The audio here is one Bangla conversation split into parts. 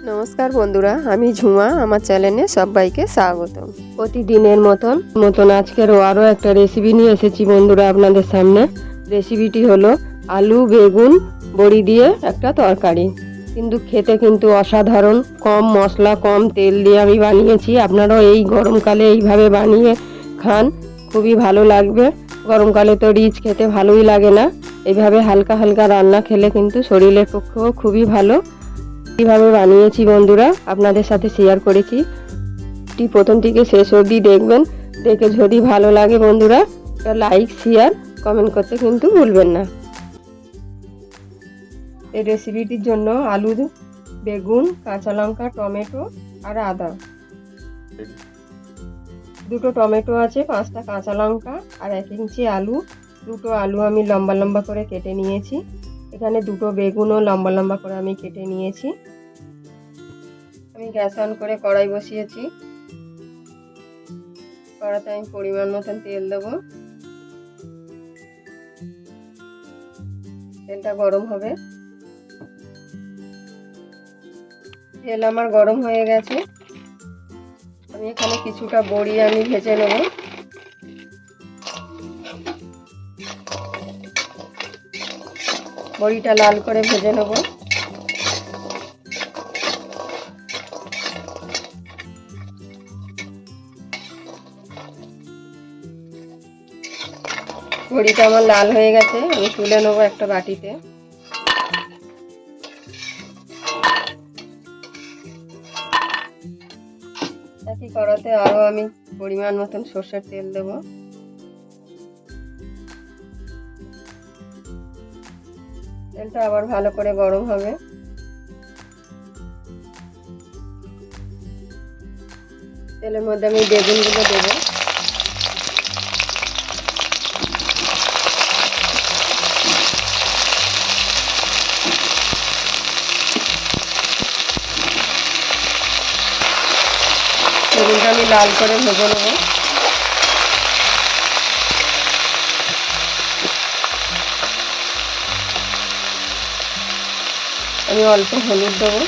নমস্কার বন্ধুরা, আমি ঝুমা। আমার চ্যানেলে সবাইকে স্বাগত। প্রতিদিনের মতন আজকেরও আরও একটা রেসিপি নিয়ে এসেছি বন্ধুরা আপনাদের সামনে। রেসিপিটি হলো আলু বেগুন বড়ি দিয়ে একটা তরকারি, কিন্তু খেতে কিন্তু অসাধারণ। কম মশলা কম তেল দিয়ে আমি বানিয়েছি। আপনারাও এই গরমকালে এইভাবে বানিয়ে খান, খুবই ভালো লাগবে। গরমকালে তো রিচ খেতে ভালোই লাগে না, এইভাবে হালকা হালকা রান্না খেলে কিন্তু শরীরের পক্ষেও খুবই ভালো। কীভাবে বানিয়েছি বন্ধুরা আপনাদের সাথে শেয়ার করেছি। প্রথম থেকে শেষ অবধি দেখবেন। দেখে যদি ভালো লাগে বন্ধুরা লাইক শেয়ার কমেন্ট করতে কিন্তু ভুলবেন না। এই রেসিপিটির জন্য আলু বেগুন কাঁচা লঙ্কা টমেটো আর আদা, দুটো টমেটো আছে, 5টা কাঁচা লঙ্কা আর 1 ইঞ্চি আলু। দুটো আলু আমি লম্বা লম্বা করে কেটে নিয়েছি। এখানে দুটো বেগুনও লম্বা লম্বা করে আমি কেটে নিয়েছি। আমি গ্যাস অন করে কড়াই বসিয়েছি। কড়াতে আমি পরিমাণ মতন তেল দেবো। তেলটা গরম হবে। তেল আমার গরম হয়ে গেছে। আমি এখানে কিছুটা বড়ি আমি ভেজে নেব। বড়িটা লাল করে ভেজে নেব। বড়িটা আমার লাল হয়ে গেছে, আমি তুলে নেব একটা বাটিতে। একই কড়াতে আরও আমি পরিমাণ মতন সর্ষের তেল দেব। তেলটা আবার ভালো করে গরম হবে। তেলের মধ্যে আমি বেগুনগুলো দেবো। বেগুনটা আমি লাল করে ভেজে নেব। আমি অল্প হলুদ দেবো,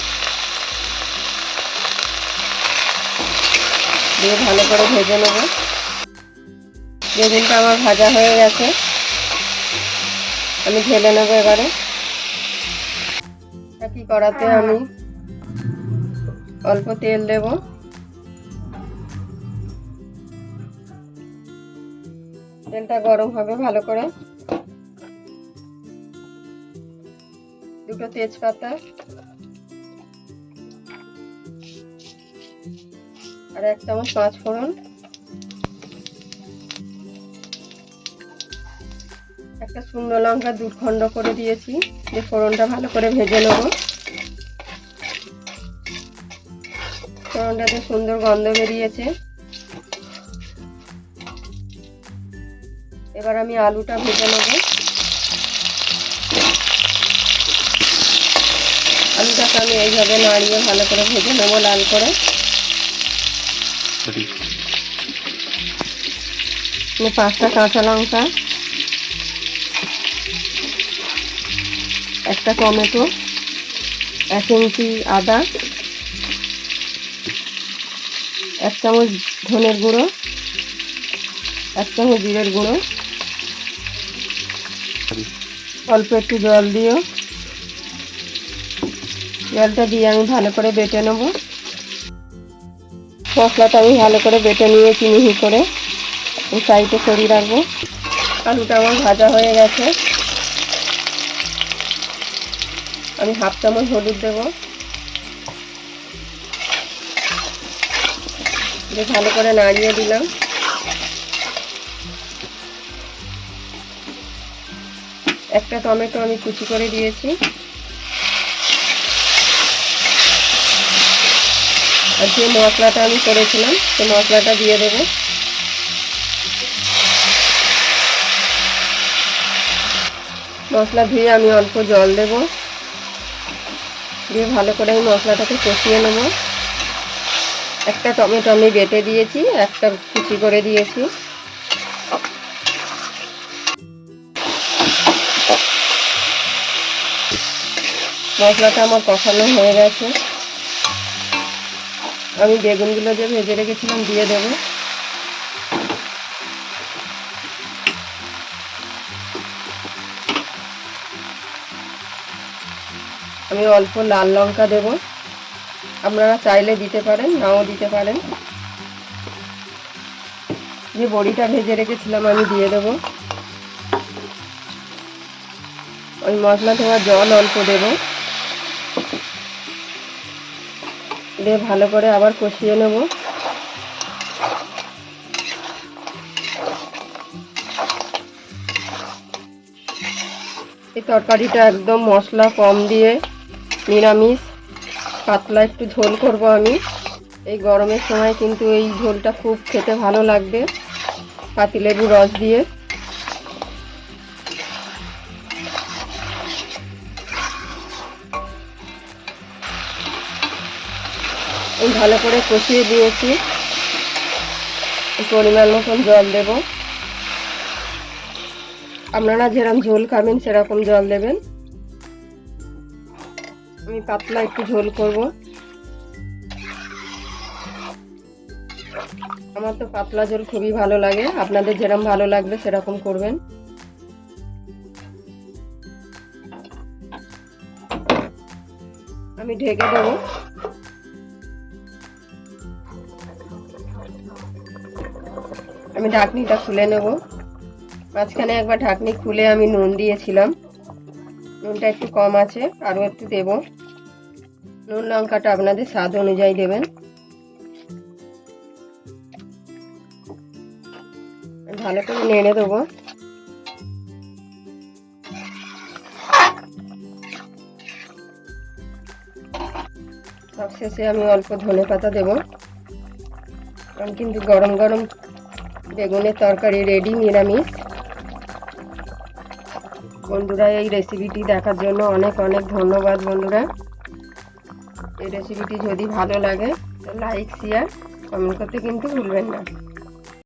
দিয়ে ভালো করে ভেজে নেব। বেগুনটা আমার ভাজা হয়ে গেছে, আমি ঢেলে নেব। এবারে একই কড়াতে আমি অল্প তেল দেব। তেলটা গরম হবে ভালো করে। দুটো তেজপাতা আর 1 চামচ 5 ফোড়ন, একটা শুকনো লঙ্কা 2 খণ্ড করে দিয়েছি। যে ফোড়নটা ভালো করে ভেজে নেব। ফোড়নটাতে সুন্দর গন্ধ বেরিয়েছে। এবার আমি আলুটা ভেজে নেব। আলুটাকে আমি এইভাবে নাড়িয়ে ভালো করে ভেজে নেব লাল করে। 5টা কাঁচা লঙ্কা, একটা টমেটো, 1 ইঞ্চি আদা, 1 চামচ ধনের গুঁড়ো, 1 চামচ জিরের গুঁড়ো, অল্প একটু জল দিও। জলটা দিয়ে আমি ভালো করে বেটে নেব। মশলাটা আমি ভালো করে বেটে নিয়েছি মিহি করে, এই সাইডে সরিয়ে রাখবো। আলুটা আমার ভাজা হয়ে গেছে। আমি 1/2 চামচ হলুদ দেব, দিয়ে ভালো করে নাড়িয়ে দিলাম। একটা টমেটো আমি কুচি করে দিয়েছি। আর যে মশলাটা আমি করেছিলাম সেই মশলাটা দিয়ে দেবো। মশলা ধুয়ে আমি অল্প জল দেব, দিয়ে ভালো করে আমি মশলাটাকে কষিয়ে নেব। একটা টমেটো আমি বেটে দিয়েছি, একটা কুচি করে দিয়েছি। মশলাটা আমার কষানো হয়ে গেছে। আমি বেগুনগুলো যে ভেজে রেখেছিলাম দিয়ে দেবো। আমি অল্প লাল লঙ্কা দেব, আপনারা চাইলে দিতে পারেন, নাও দিতে পারেন। যে বড়িটা ভেজে রেখেছিলাম আমি দিয়ে দেব। ওই মশলা ধোয়া জল অল্প দেব, দিয়ে ভালো করে আবার কষিয়ে নেব। এই তরকারিটা একদম মশলা কম দিয়ে নিরামিষ পাতলা একটু ঝোল করব আমি। এই গরমের সময় কিন্তু এই ঝোলটা খুব খেতে ভালো লাগবে, পাতিলেবু রস দিয়ে। এই ভালো করে কষিয়ে দিয়েছি, পরিমাণ মতন জল দেব। আপনারা যেরকম ঝোল খাবেন সেরকম জল দেবেন। আমি পাতলা একটু ঝোল করব, আমার তো পাতলা ঝোল খুবই ভালো লাগে, আপনাদের যেরকম ভালো লাগবে সেরকম করবেন। আমি ঢেকে দেব। আমি ঢাকনিটা খুলে নেব। মাঝখানে একবার ঢাকনি খুলে আমি নুন দিয়েছিলাম, নুনটা একটু কম আছে, আরও একটু দেব। নুন লঙ্কাটা আপনাদের স্বাদ অনুযায়ী দেবেন। ভালো করে নেড়ে দেবো। সবশেষে আমি অল্প ধনেপাতা দেব, কারণ কিন্তু গরম গরম বেগুনের তরকারি রেডি নিরামিষ। বন্ধুরা, এই রেসিপিটি দেখার জন্য অনেক অনেক ধন্যবাদ। বন্ধুরা, এই রেসিপিটি যদি ভালো লাগে তো লাইক, শেয়ার, কমেন্ট করতে কিন্তু ভুলবেন না।